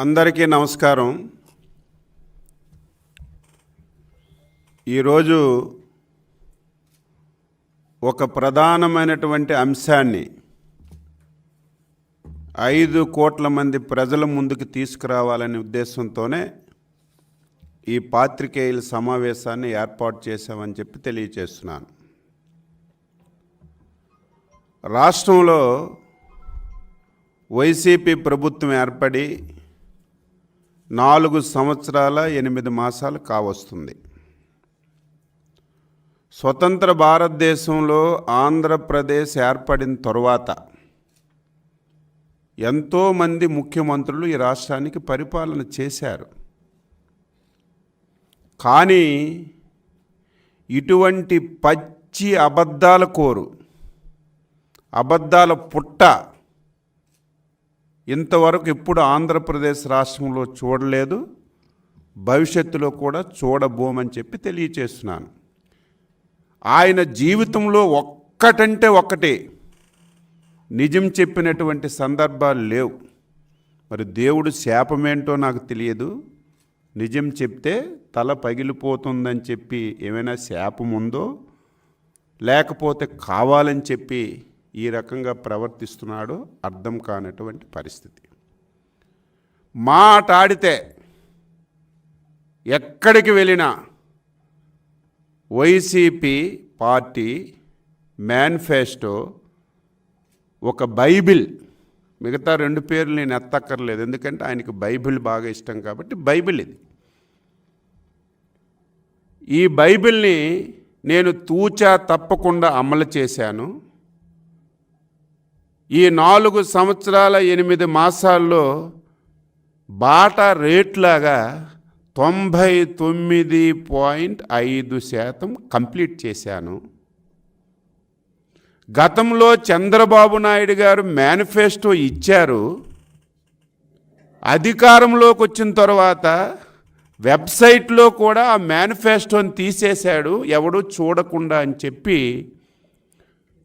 అందరికీ నమస్కారం. ఈరోజు ఒక ప్రధానమైనటువంటి అంశాన్ని 5 కోట్ల మంది ప్రజల ముందుకు తీసుకురావాలనే ఉద్దేశంతోనే ఈ పాత్రికేయుల సమావేశాన్ని ఏర్పాటు చేశామని చెప్పి తెలియజేస్తున్నాను. రాష్ట్రంలో వైసీపీ ప్రభుత్వం ఏర్పడి 4 సంవత్సరాల 8 మాసాలు కావస్తుంది. స్వతంత్ర భారతదేశంలో ఆంధ్రప్రదేశ్ ఏర్పడిన తరువాత ఎంతోమంది ముఖ్యమంత్రులు ఈ రాష్ట్రానికి పరిపాలన చేశారు. కానీ ఇటువంటి పచ్చి అబద్ధాల కోరు, అబద్ధాల పుట్ట ఇంతవరకు ఎప్పుడు ఆంధ్రప్రదేశ్ రాష్ట్రంలో చూడలేదు, భవిష్యత్తులో కూడా చూడబోమని చెప్పి తెలియచేస్తున్నాను. ఆయన జీవితంలో ఒక్కటంటే ఒక్కటే నిజం చెప్పినటువంటి సందర్భాలు లేవు. మరి దేవుడు శాపమేంటో నాకు తెలియదు. నిజం చెప్తే తల పగిలిపోతుందని చెప్పి ఏమైనా శాపం ఉందో, లేకపోతే కావాలని చెప్పి ఈ రకంగా ప్రవర్తిస్తున్నాడో అర్థం కానటువంటి పరిస్థితి. మాట ఆడితే ఎక్కడికి వెళ్ళినా వైసీపీ పార్టీ మేనిఫెస్టో ఒక బైబిల్, మిగతా 2 పేర్లు నేను ఎత్తక్కర్లేదు, ఎందుకంటే ఆయనకి బైబిల్ బాగా ఇష్టం కాబట్టి బైబిల్ ఇది. ఈ బైబిల్ని నేను తూచా తప్పకుండా అమలు చేశాను. ఈ 4 సంవత్సరాల 8 మాసాల్లో బాటా రేట్లాగా 99.5% కంప్లీట్ చేశాను. గతంలో చంద్రబాబు నాయుడు గారు మేనిఫెస్టో ఇచ్చారు. అధికారంలోకి వచ్చిన తర్వాత వెబ్సైట్లో కూడా ఆ మేనిఫెస్టోని తీసేశాడు, ఎవడు చూడకుండా అని చెప్పి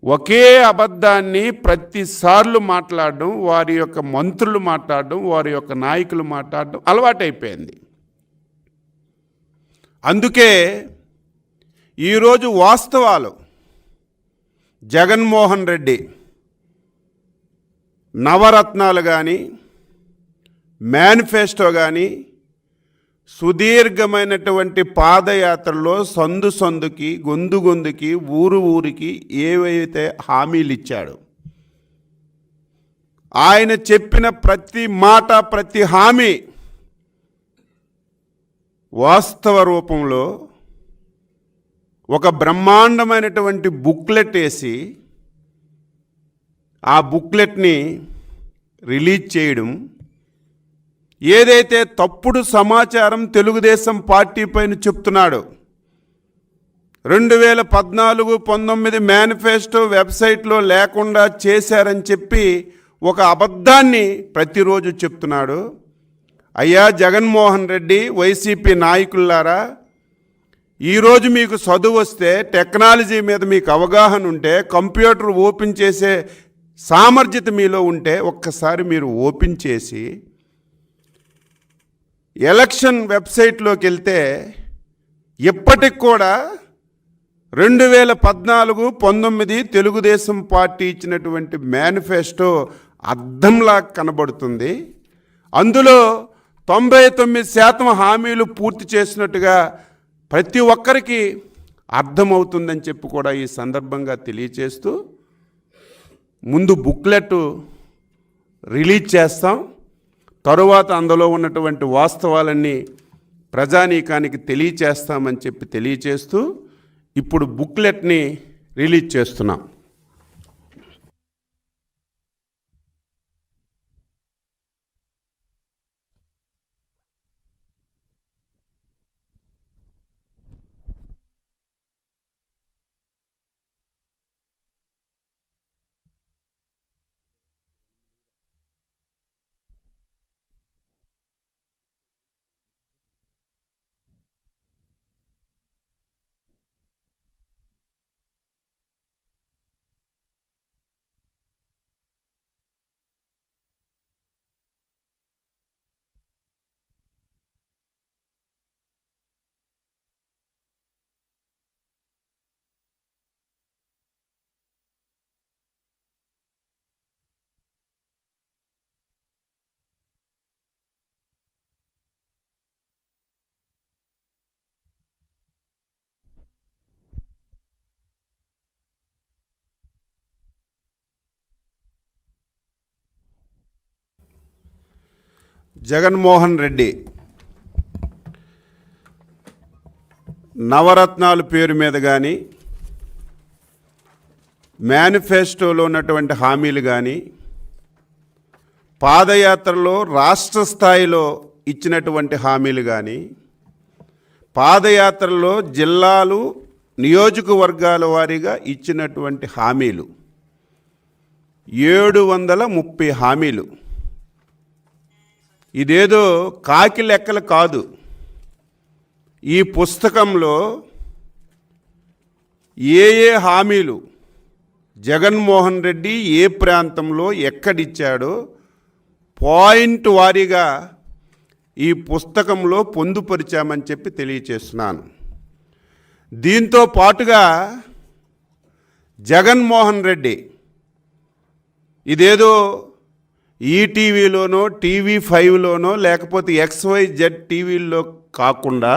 ఒకే అబద్ధాన్ని ప్రతిసార్లు మాట్లాడడం, వారి యొక్క మంత్రులు మాట్లాడడం, వారి యొక్క నాయకులు మాట్లాడడం అలవాటైపోయింది. అందుకే ఈరోజు వాస్తవాలు, జగన్మోహన్ రెడ్డి నవరత్నాలు కానీ, మేనిఫెస్టో కానీ, సుదీర్ఘమైనటువంటి పాదయాత్రలో సందు సందుకి, గొంతు గొంతుకి, ఊరు ఊరికి ఏవైతే హామీలు ఇచ్చాడు, ఆయన చెప్పిన ప్రతి మాట, ప్రతి హామీ వాస్తవ రూపంలో ఒక బ్రహ్మాండమైనటువంటి బుక్లెట్ వేసి ఆ బుక్లెట్ని రిలీజ్ చేయడం, ఏదైతే తప్పుడు సమాచారం తెలుగుదేశం పార్టీ పైన చెప్తున్నాడో, 2014-19 మేనిఫెస్టో వెబ్సైట్లో లేకుండా చేశారని చెప్పి ఒక అబద్ధాన్ని ప్రతిరోజు చెప్తున్నాడు. అయ్యా జగన్మోహన్ రెడ్డి, వైసీపీ నాయకులారా, ఈరోజు మీకు చదువు వస్తే, టెక్నాలజీ మీద మీకు అవగాహన ఉంటే, కంప్యూటర్ ఓపెన్ చేసే సామర్థ్యత మీలో ఉంటే ఒక్కసారి మీరు ఓపెన్ చేసి ఎలక్షన్ వెబ్సైట్లోకి వెళ్తే ఇప్పటికి కూడా 2014-19 తెలుగుదేశం పార్టీ ఇచ్చినటువంటి మేనిఫెస్టో అర్థంలా కనబడుతుంది. అందులో 99% హామీలు పూర్తి చేసినట్టుగా ప్రతి ఒక్కరికి అర్థమవుతుందని చెప్పి కూడా ఈ సందర్భంగా తెలియచేస్తూ ముందు బుక్లెట్ రిలీజ్ చేస్తాం, తరువాత అందులో ఉన్నటువంటి వాస్తవాలన్నీ ప్రజానీకానికి తెలియచేస్తామని చెప్పి తెలియచేస్తూ ఇప్పుడు బుక్లెట్ని రిలీజ్ చేస్తున్నాం. జగన్మోహన్ రెడ్డి నవరత్నాల పేరు మీద కానీ మేనిఫెస్టోలో ఉన్నటువంటి హామీలు కానీ పాదయాత్రలో రాష్ట్ర స్థాయిలో ఇచ్చినటువంటి హామీలు కానీ పాదయాత్రలో జిల్లాలు నియోజకవర్గాల వారీగా ఇచ్చినటువంటి హామీలు 730 హామీలు. ఇదేదో కాకి లెక్కలు కాదు. ఈ పుస్తకంలో ఏ హామీలు జగన్మోహన్ రెడ్డి ఏ ప్రాంతంలో ఎక్కడిచ్చాడో పాయింట్ వారీగా ఈ పుస్తకంలో పొందుపరిచామని చెప్పి తెలియచేస్తున్నాను. దీంతో పాటుగా జగన్మోహన్ రెడ్డి ఇదేదో ఈటీవీలోనో TV5లోనో లేకపోతే XYZ టీవీల్లో కాకుండా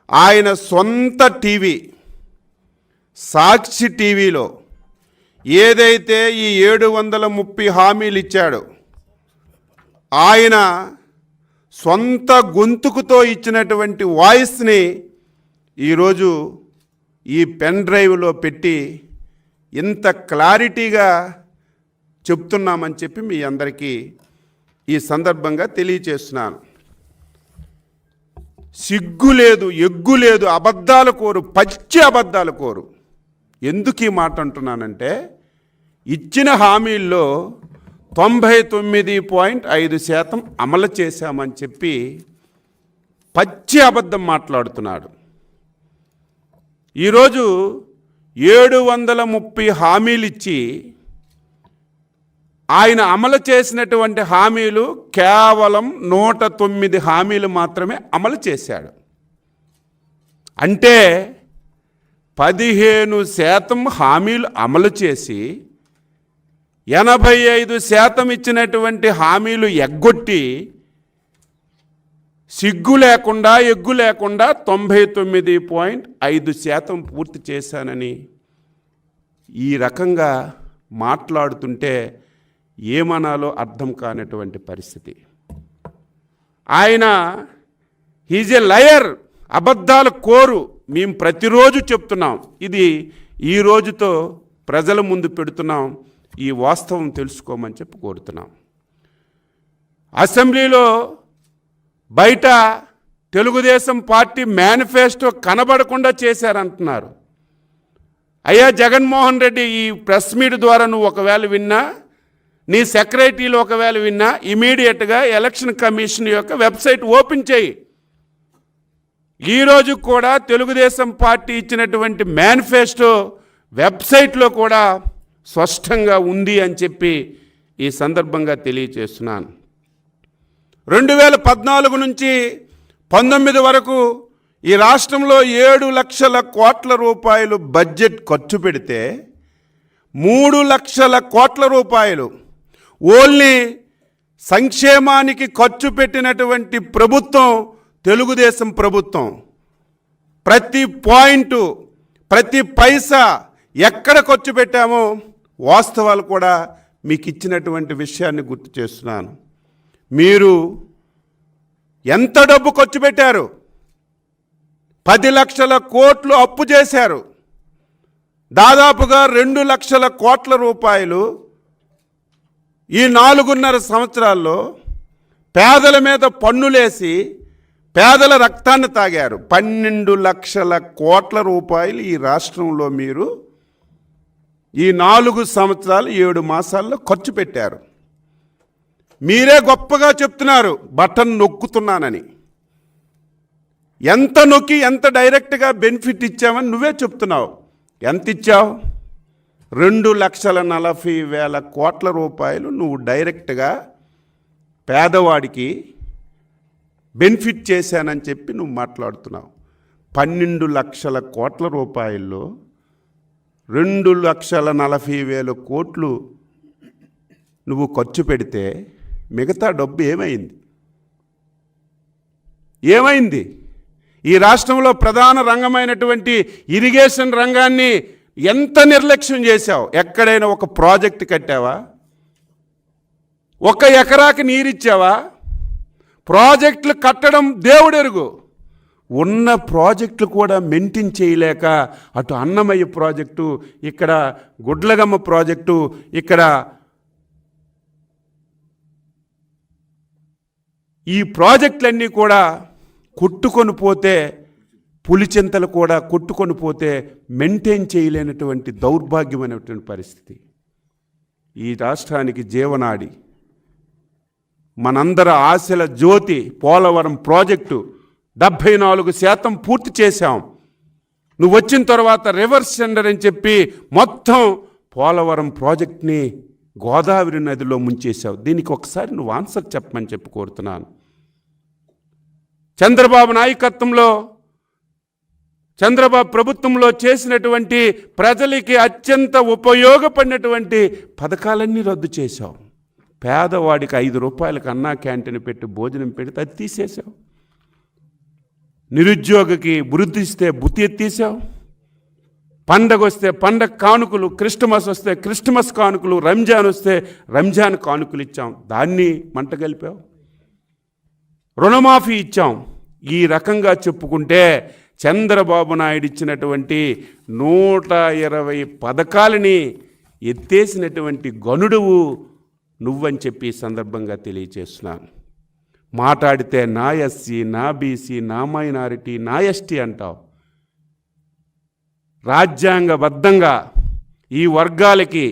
ఆయన సొంత టీవీ సాక్షి టీవీలో ఏదైతే ఈ 730 హామీలు ఇచ్చాడో ఆయన సొంత గొంతుకుతో ఇచ్చినటువంటి వాయిస్ని ఈరోజు ఈ పెన్ డ్రైవ్లో పెట్టి ఇంత క్లారిటీగా చెప్తున్నామని చెప్పి మీ అందరికీ ఈ సందర్భంగా తెలియచేస్తున్నాను. సిగ్గు లేదు, ఎగ్గు లేదు, అబద్ధాల కోరు, పచ్చి అబద్ధాల కోరు. ఎందుకు ఈ మాట అంటున్నానంటే ఇచ్చిన హామీల్లో 99.5% అమలు చేశామని చెప్పి పచ్చి అబద్ధం మాట్లాడుతున్నాడు. ఈరోజు 730 హామీలు ఇచ్చి ఆయన అమలు చేసినటువంటి హామీలు కేవలం 109 హామీలు మాత్రమే అమలు చేశాడు. అంటే 15% హామీలు అమలు చేసి 85% ఇచ్చినటువంటి హామీలు ఎగ్గొట్టి సిగ్గు లేకుండా ఎగ్గు లేకుండా 99.5% పూర్తి చేశానని ఈ రకంగా మాట్లాడుతుంటే ఏమనాలో అర్థం కానటువంటి పరిస్థితి. ఆయన హీజ్ ఎ లయర్, అబద్ధాల కోరు. మేము ప్రతిరోజు చెప్తున్నాం. ఇది ఈ రోజుతో ప్రజల ముందు పెడుతున్నాం. ఈ వాస్తవం తెలుసుకోమని చెప్పి కోరుతున్నాం. అసెంబ్లీలో బయట తెలుగుదేశం పార్టీ మేనిఫెస్టో కనబడకుండా చేశారంటున్నారు. అయ్యా జగన్మోహన్ రెడ్డి, ఈ ప్రెస్ మీట్ ద్వారా నువ్వు ఒకవేళ విన్నా, నీ సెక్రటరీలు ఒకవేళ విన్నా, ఇమీడియట్గా ఎలక్షన్ కమిషన్ యొక్క వెబ్సైట్ ఓపెన్ చేయి. ఈరోజు కూడా తెలుగుదేశం పార్టీ ఇచ్చినటువంటి మేనిఫెస్టో వెబ్సైట్లో కూడా స్పష్టంగా ఉంది అని చెప్పి ఈ సందర్భంగా తెలియచేస్తున్నాను. 2014 నుంచి 19 వరకు ఈ రాష్ట్రంలో 7 లక్షల కోట్ల రూపాయలు బడ్జెట్ ఖర్చు పెడితే 3 లక్షల కోట్ల రూపాయలు ఓన్లీ సంక్షేమానికి ఖర్చు పెట్టినటువంటి ప్రభుత్వం తెలుగుదేశం ప్రభుత్వం. ప్రతి పాయింటు, ప్రతి పైసా ఎక్కడ ఖర్చు పెట్టామో వాస్తవాలు కూడా మీకు ఇచ్చినటువంటి విషయాన్ని గుర్తు చేస్తున్నాను. మీరు ఎంత డబ్బు ఖర్చు పెట్టారు? 10 లక్షల కోట్లు అప్పు చేశారు. దాదాపుగా 2 లక్షల కోట్ల రూపాయలు ఈ 4.5 సంవత్సరాల్లో పేదల మీద పన్నులేసి పేదల రక్తాన్ని తాగారు. 12 లక్షల కోట్ల రూపాయలు ఈ రాష్ట్రంలో మీరు ఈ 4 సంవత్సరాలు 7 మాసాల్లో ఖర్చు పెట్టారు. మీరే గొప్పగా చెప్తున్నారు బటన్ నొక్కుతున్నానని. ఎంత నొక్కి ఎంత డైరెక్ట్గా బెనిఫిట్ ఇచ్చామని నువ్వే చెప్తున్నావు. ఎంత ఇచ్చావు? 2,40,000 కోట్ల రూపాయలు నువ్వు డైరెక్ట్గా పేదవాడికి బెనిఫిట్ చేశానని చెప్పి నువ్వు మాట్లాడుతున్నావు. 12 లక్షల కోట్ల రూపాయల్లో 2,40,000 కోట్లు నువ్వు ఖర్చు పెడితే మిగతా డబ్బు ఏమైంది? ఏమైంది? ఈ రాష్ట్రంలో ప్రధాన రంగమైనటువంటి ఇరిగేషన్ రంగాన్ని ఎంత నిర్లక్ష్యం చేశావు? ఎక్కడైనా ఒక ప్రాజెక్ట్ కట్టావా? 1 ఎకరాకి నీరిచ్చావా? ప్రాజెక్టులు కట్టడం దేవుడెరుగు. ఉన్న ప్రాజెక్టులు కూడా మెయింటైన్ చేయలేక అటు అన్నమయ్య ప్రాజెక్టు, ఇక్కడ గుడ్లగమ్మ ప్రాజెక్టు, ఇక్కడ ఈ ప్రాజెక్టులన్నీ కూడా కొట్టుకొని పోతే, పులిచింతలు కూడా కొట్టుకొని పోతే మెయింటైన్ చేయలేనటువంటి దౌర్భాగ్యమైనటువంటి పరిస్థితి. ఈ రాష్ట్రానికి జీవనాడి, మనందరి ఆశల జ్యోతి పోలవరం ప్రాజెక్టు 74% పూర్తి చేశాం. నువ్వు వచ్చిన తర్వాత రివర్స్ టెండర్ అని చెప్పి మొత్తం పోలవరం ప్రాజెక్ట్ని గోదావరి నదిలో ముంచేశావు. దీనికి ఒకసారి నువ్వు ఆన్సర్ చెప్పమని చెప్పి కోరుతున్నాను. చంద్రబాబు నాయకత్వంలో, చంద్రబాబు ప్రభుత్వంలో చేసినటువంటి ప్రజలకి అత్యంత ఉపయోగపడినటువంటి పథకాలన్నీ రద్దు చేశావు. పేదవాడికి 5 రూపాయలకు అన్నా క్యాంటీన్ పెట్టి భోజనం పెడితే అది తీసేశావు. నిరుద్యోగికి వృద్ధి ఇస్తే బుద్ధి ఎత్తేసావు. పండగ వస్తే పండగ కానుకలు, క్రిస్టమస్ వస్తే క్రిస్టమస్ కానుకలు, రంజాన్ వస్తే రంజాన్ కానుకలు ఇచ్చాం, దాన్ని మంట కలిపావు. రుణమాఫీ ఇచ్చాం. ఈ రకంగా చెప్పుకుంటే చంద్రబాబు నాయుడు ఇచ్చినటువంటి 120 పథకాలని ఎత్తేసినటువంటి గనుడువు నువ్వని చెప్పి సందర్భంగా తెలియజేస్తున్నాను. మాట్లాడితే నా ఎస్సీ, నా బీసీ, నా మైనారిటీ, నా ఎస్టీ అంటావు. రాజ్యాంగబద్ధంగా ఈ వర్గాలకి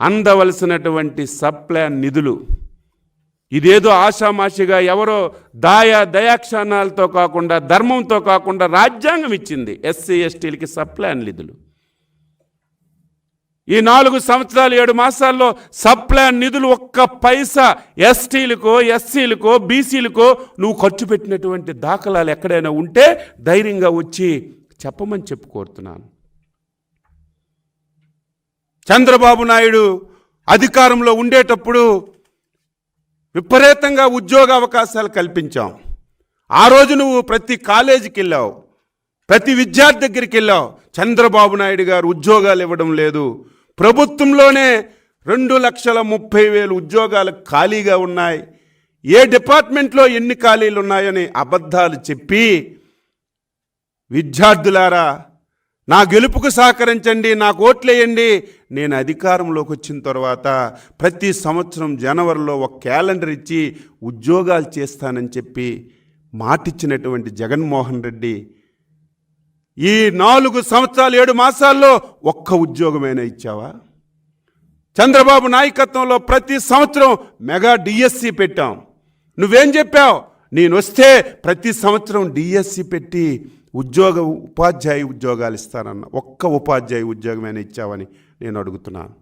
అందవలసినటువంటి సప్లాన్ నిధులు ఇదేదో ఆషామాషిగా ఎవరో దయాక్షాణాలతో కాకుండా, ధర్మంతో కాకుండా రాజ్యాంగం ఇచ్చింది ఎస్సీ ఎస్టీలకి సప్లాన్ నిధులు. ఈ 4 సంవత్సరాలు 7 మాసాల్లో సప్లాన్ నిధులు ఒక్క పైసా ఎస్టీలకో, ఎస్సీలకో, బీసీలకో నువ్వు ఖర్చు పెట్టినటువంటి దాఖలాలు ఎక్కడైనా ఉంటే ధైర్యంగా వచ్చి చెప్పమని చెప్పి కోరుతున్నాను. చంద్రబాబు నాయుడు అధికారంలో ఉండేటప్పుడు విపరీతంగా ఉద్యోగ అవకాశాలు కల్పించాం. ఆ రోజు నువ్వు ప్రతి కాలేజీకి వెళ్ళావు, ప్రతి విద్యార్థి దగ్గరికి వెళ్ళావు. చంద్రబాబు నాయుడు గారు ఉద్యోగాలు ఇవ్వడం లేదు. ప్రభుత్వంలోనే 2,30,000 ఉద్యోగాలు ఖాళీగా ఉన్నాయి. ఏ డిపార్ట్మెంట్లో ఎన్ని ఖాళీలు ఉన్నాయని అబద్ధాలు చెప్పి, విద్యార్థులారా నా గెలుపుకు సహకరించండి, నాకు ఓట్లేయండి, నేను అధికారంలోకి వచ్చిన తర్వాత ప్రతి సంవత్సరం జనవరిలో ఒక క్యాలెండర్ ఇచ్చి ఉద్యోగాలు చేస్తానని చెప్పి మాటిచ్చినటువంటి జగన్మోహన్ రెడ్డి ఈ 4 సంవత్సరాలు 7 మాసాల్లో ఒక్క ఉద్యోగమైనా ఇచ్చావా? చంద్రబాబు నాయకత్వంలో ప్రతి సంవత్సరం మెగా డిఎస్సి పెట్టాం. నువ్వేం చెప్పావు? నేను వస్తే ప్రతి సంవత్సరం డిఎస్సి పెట్టి ఉపాధ్యాయ ఉద్యోగాలు ఇస్తానన్న. ఒక్క ఉపాధ్యాయ ఉద్యోగమైనా ఇచ్చావని నేను అడుగుతున్నాను.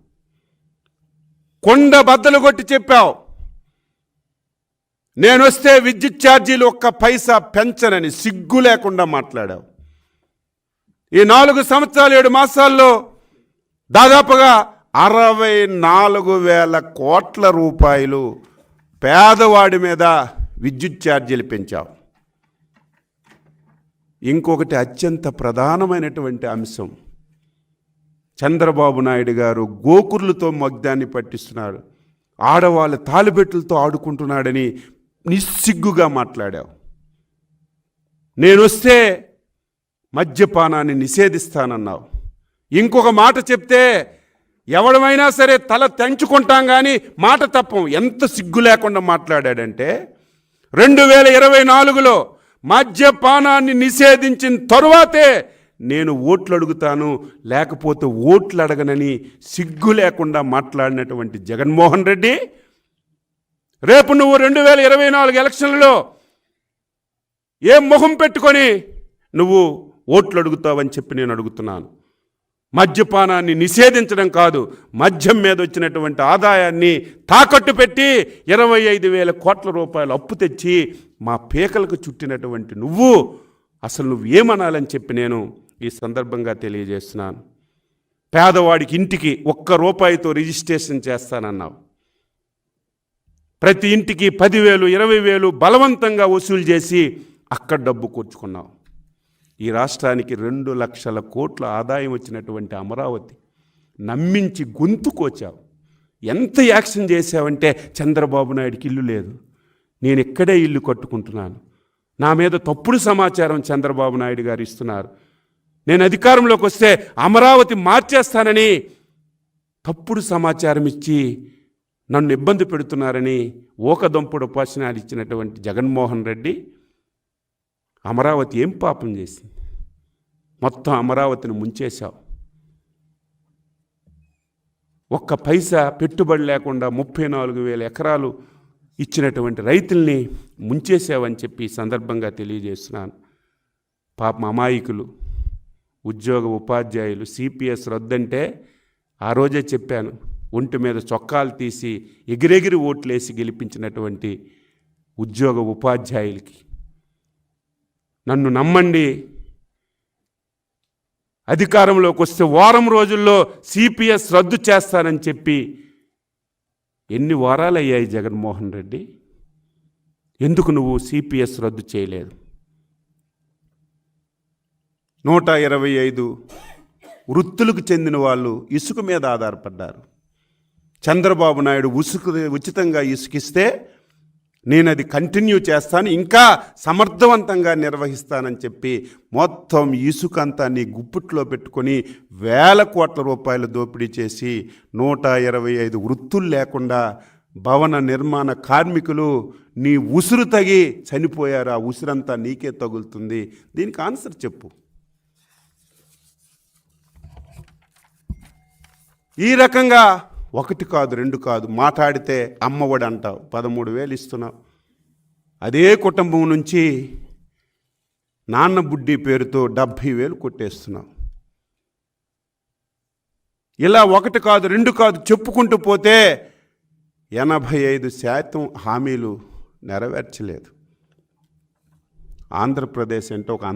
కొండ బద్దలు కొట్టి చెప్పావు, నేను వస్తే విద్యుత్ ఛార్జీలు ఒక్క పైసా పెంచనని. సిగ్గు లేకుండా మాట్లాడావు. ఈ 4 సంవత్సరాలు 7 మాసాల్లో దాదాపుగా 64,000 కోట్ల రూపాయలు పేదవాడి మీద విద్యుత్ ఛార్జీలు పెంచావు. ఇంకొకటి అత్యంత ప్రధానమైనటువంటి అంశం, చంద్రబాబు నాయుడు గారు గోకుర్లతో మగ్దాన్ని పట్టిస్తున్నాడు, ఆడవాళ్ళ తాలిబెట్టులతో ఆడుకుంటున్నాడని నిస్సిగ్గుగా మాట్లాడావు. నేను వస్తే మద్యపానాన్ని నిషేధిస్తానన్నావు. ఇంకొక మాట చెప్తే ఎవడమైనా సరే తల తెంచుకుంటాం కానీ మాట తప్పం. ఎంత సిగ్గు లేకుండా మాట్లాడాడంటే 2024లో మద్యపానాన్ని నిషేధించిన తరువాతే నేను ఓట్లు అడుగుతాను, లేకపోతే ఓట్లు అడగనని సిగ్గు లేకుండా మాట్లాడినటువంటి జగన్మోహన్ రెడ్డి, రేపు నువ్వు 2024 ఎలక్షన్లలో ఏం మొహం పెట్టుకొని నువ్వు ఓట్లు అడుగుతావని చెప్పి నేను అడుగుతున్నాను. మద్యపానాన్ని నిషేధించడం కాదు, మద్యం మీద వచ్చినటువంటి ఆదాయాన్ని తాకట్టు పెట్టి 25,000 కోట్ల రూపాయలు అప్పు తెచ్చి మా పీకలకు చుట్టినటువంటి నువ్వు అసలు నువ్వు ఏమనాలని చెప్పి నేను ఈ సందర్భంగా తెలియజేస్తున్నాను. పేదవాడికి ఇంటికి ₹1 రిజిస్ట్రేషన్ చేస్తానన్నావు. ప్రతి ఇంటికి 10,000, 20,000 బలవంతంగా వసూలు చేసి అక్కడ డబ్బు కూర్చుకున్నావు. ఈ రాష్ట్రానికి 2 లక్షల కోట్ల ఆదాయం వచ్చినటువంటి అమరావతి నమ్మించి గొంతు కోచావు. ఎంత యాక్షన్ చేశావంటే చంద్రబాబు నాయుడికి ఇల్లు లేదు, నేను ఇక్కడే ఇల్లు కట్టుకుంటున్నాను. నా మీద తప్పుడు సమాచారం చంద్రబాబు నాయుడు గారు ఇస్తున్నారు. నేను అధికారంలోకి వస్తే అమరావతి మార్చేస్తానని తప్పుడు సమాచారం ఇచ్చి నన్ను ఇబ్బంది పెడుతున్నారని ఊకదంపుడు ఉపాసనాలు ఇచ్చినటువంటి జగన్మోహన్ రెడ్డి అమరావతి ఏం పాపం చేసింది? మొత్తం అమరావతిని ముంచేశావు. ఒక్క పైసా పెట్టుబడి లేకుండా 34,000 ఎకరాలు ఇచ్చినటువంటి రైతుల్ని ముంచేసావని చెప్పి ఈ సందర్భంగా తెలియజేస్తున్నాను. పాపం అమాయకులు, ఉద్యోగ ఉపాధ్యాయులు సిపిఎస్ రద్దంటే ఆ రోజే చెప్పాను, ఒంటి మీద చొక్కాలు తీసి ఎగిరెగిరి ఓట్లేసి గెలిపించినటువంటి ఉద్యోగ ఉపాధ్యాయులకి నన్ను నమ్మండి, అధికారంలోకి వస్తే వారం రోజుల్లో సిపిఎస్ రద్దు చేస్తానని చెప్పి ఎన్ని వారాలయ్యాయి జగన్మోహన్ రెడ్డి? ఎందుకు నువ్వు సిపిఎస్ రద్దు చేయలేదు? 125 వృత్తులకు చెందిన వాళ్ళు ఇసుక మీద ఆధారపడ్డారు. చంద్రబాబు నాయుడు ఉచితంగా ఇసుకిస్తే నేను అది కంటిన్యూ చేస్తాను, ఇంకా సమర్థవంతంగా నిర్వహిస్తానని చెప్పి మొత్తం ఇసుకంతా నీ గుప్పిట్లో పెట్టుకొని వేల కోట్ల రూపాయలు దోపిడీ చేసి 125 వృత్తులు లేకుండా భవన నిర్మాణ కార్మికులు నీ ఉసురు తగి చనిపోయారు. ఆ ఉసురంతా నీకే తగులుతుంది. దీనికి ఆన్సర్ చెప్పు. ఈ రకంగా 1 కాదు 2 కాదు మాట్లాడితే అమ్మఒడి అంటావు, 13,000 ఇస్తున్నావు. అదే కుటుంబం నుంచి నాన్న బుడ్డి పేరుతో 70,000 కొట్టేస్తున్నావు. ఇలా 1 కాదు 2 కాదు చెప్పుకుంటూ పోతే 85% హామీలు నెరవేర్చలేదు. ఆంధ్రప్రదేశ్ అంటే ఒక